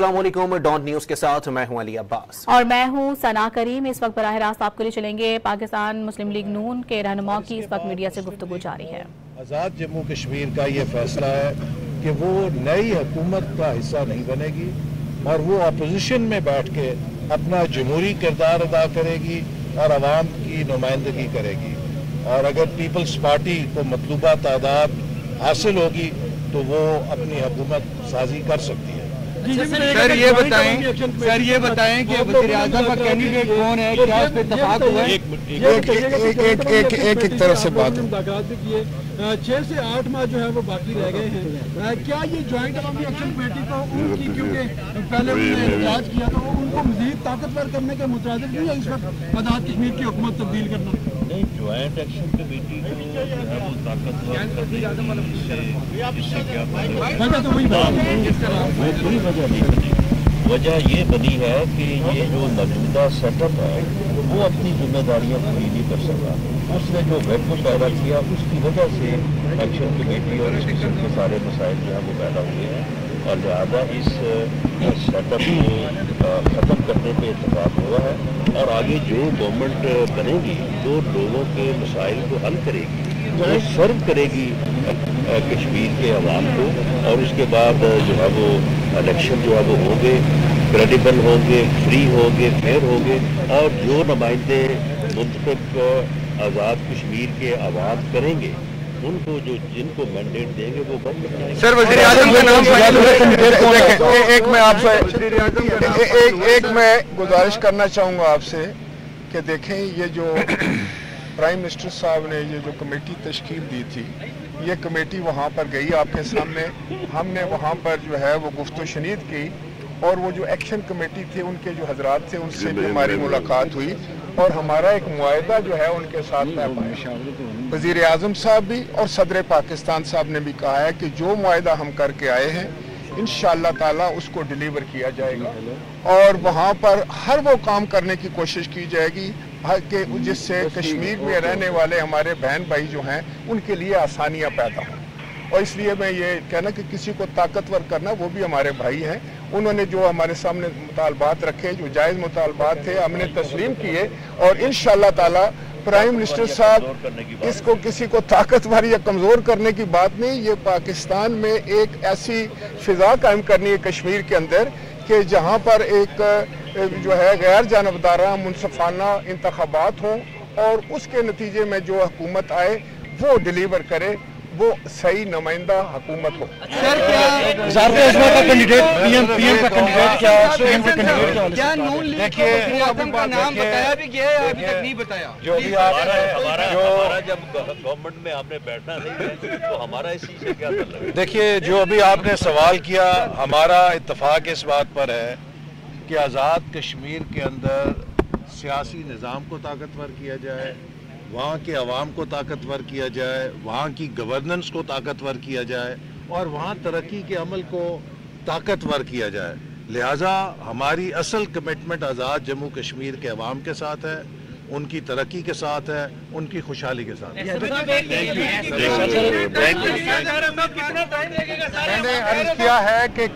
अस्सलाम वालेकुम। Don news के साथ मैं हूं अली अब्बास और मैं हूं सना करीम। इस वक्त बराह रास्त आपके लिए चलेंगे। पाकिस्तान मुस्लिम लीग नून के रहनुमाओं की इस वक्त मीडिया से गुफ्तगू जारी है। आज़ाद जम्मू कश्मीर का ये फैसला है कि वो नई हुकूमत का हिस्सा नहीं बनेगी और वो अपोजिशन में बैठ के अपना जमहूरी किरदार अदा करेगी और आवाम की नुमाइंदगी करेगी। और अगर पीपल्स पार्टी को मतलूबा तादाद हासिल होगी तो वो अपनी हुकूमत साजी कर सकती है। सर ये बताएं कि वज़ीर आज़म का कैंडिडेट कौन है, क्या उस पे इत्तेफाक हुआ है? एक तरह से बात किए 6 से 8 माह जो है वो बाकी रह गए हैं। क्या ये ज्वाइंट अवामी एक्शन कमेटी को उनकी, क्योंकि पहले उन्होंने एहतजाज किया था, उनको मजीद ताकतवर करने के मुताबिक नहीं है इस वक्त आज़ाद कश्मीर की हुकूमत तब्दील करना? नहीं, ज्वाइंट एक्शन कमेटी को जो है वो ताकतवर वजह ये बनी है कि ये जो मौजूदा सेटअप है वो अपनी जिम्मेदारियां पूरी नहीं कर सका। उसने जो वैक्यूम पैदा किया उसकी वजह से एक्शन कमेटी और इस किस्म के सारे मसाइल जो है वो पैदा हुए हैं और लिहाजा इस सेटअप को ख़त्म करने पे इत्तेफाक हुआ है। और आगे जो गवर्नमेंट बनेगी जो लोगों के मसाइल को हल करेगी वो सर्व करेगी कश्मीर के अवाम को। और उसके बाद जो है वो इलेक्शन जो है वो होंगे, क्रेडिबल होंगे, फ्री होंगे, फेयर होंगे और जो नुमाइंदे मुंतखब आज़ाद कश्मीर के अवाम करेंगे उनको जो जिनको मैंडेट देंगे वो बंद करेंगे। सर वज़ीर आज़म का नाम एक मैं गुजारिश करना चाहूँगा आपसे कि देखें ये जो प्राइम मिनिस्टर साहब ने ये जो कमेटी तश्कील दी थी, ये कमेटी वहाँ पर गई आपके सामने, हमने वहाँ पर जो है वो गुफ्तगू शनीद की और वो जो एक्शन कमेटी थे उनके जो हजरात थे उनसे भी हमारी मुलाकात हुई और हमारा एक मुआहदा जो है उनके साथ तय पाया। वज़ीर आज़म साहब भी और सदर पाकिस्तान साहब ने भी कहा है कि जो मुआहदा हम करके आए हैं इंशाअल्लाह ताला उसको डिलीवर किया जाएगा और वहाँ पर हर वो काम करने की कोशिश की जाएगी कि जिससे कश्मीर में रहने वाले हमारे बहन भाई जो हैं उनके लिए आसानियाँ पैदा हों। और इसलिए मैं ये कहना कि किसी को ताकतवर करना, वो भी हमारे भाई हैं, उन्होंने जो हमारे सामने मुतालबात रखे, जो जायज़ मुतालबात थे, हमने तस्लीम किए और इंशाअल्लाह ताला प्राइम मिनिस्टर साहब इसको किसी को ताकतवर या कमज़ोर करने की बात नहीं, ये पाकिस्तान में एक ऐसी फ़िज़ा कायम करनी है कश्मीर के अंदर कि जहाँ पर एक जो है गैर जानबदारा मुनसफाना इंतखाबात हों और उसके नतीजे में जो हुकूमत आए वो डिलीवर करे, वो सही नुमाइंदा हुकूमत हो। सर क्या कैंडिडेट पीएम का कैंडिडेट क्या नून लीग का नाम बताया भी गया है, अभी तक नहीं बताया। जो भी हमारा जब गवर्नमेंट में आपने बैठना नहीं है तो हमारा इसी से क्या मतलब है? देखिए, जो अभी आपने सवाल किया, हमारा इत्तेफाक इस बात पर है कि आज़ाद कश्मीर के अंदर सियासी निज़ाम को ताकतवर किया जाए, वहाँ के अवाम को ताकतवर किया जाए, वहाँ की गवर्नेंस को ताकतवर किया जाए और वहाँ तरक्की के अमल को ताकतवर किया जाए। लिहाजा हमारी असल कमिटमेंट आज़ाद जम्मू कश्मीर के अवाम के साथ है, उनकी तरक्की के साथ है, उनकी खुशहाली के साथ है। मैंने अर्ज किया है कि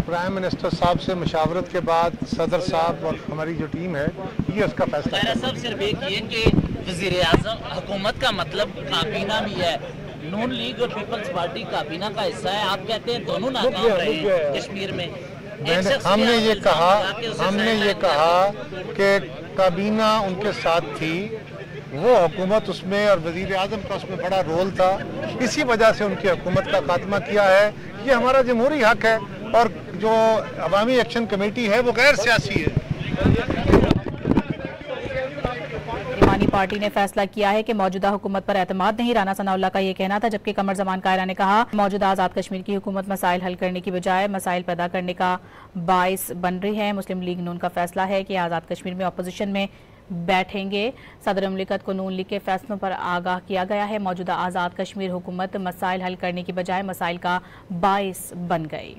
प्राइम मिनिस्टर साहब से मशावरत के बाद सदर साहब और हमारी जो टीम है ये उसका फैसला है। सब सिर्फ एक ये कि वज़ीर आज़म हुकूमत का मतलब काबीना भी है, नून लीग और पीपल्स पार्टी काबीना का हिस्सा है। आप कहते हैं दोनों नाकाम रहे हैं कश्मीर में। हमने ये कहा कि काबीना उनके साथ थी, वो हुकूमत उसमें और वज़ीर आज़म का उसमें बड़ा रोल था, इसी वजह से उनकी हुकूमत का खात्मा किया है। ये हमारा जमहूरी हक है और जो अवामी एक्शन कमेटी है वो गैर सियासी है। इमानी पार्टी ने फैसला किया है कि मौजूदा हुकूमत पर एतमाद नहीं। राना सनाउल्लाह का ये कहना था, जबकि कमर जमान कायरा ने कहा मौजूदा आज़ाद कश्मीर की हुकूमत मसाइल हल करने की बजाय मसाइल पैदा करने का बाइस बन रही है। मुस्लिम लीग नून का फैसला है कि आज़ाद कश्मीर में अपोजिशन में बैठेंगे। सदर मुमलिकत को नून लीग के फैसलों पर आगाह किया गया है। मौजूदा आज़ाद कश्मीर हुकूमत मसाइल हल करने की बजाय मसाइल का बाइस बन गई।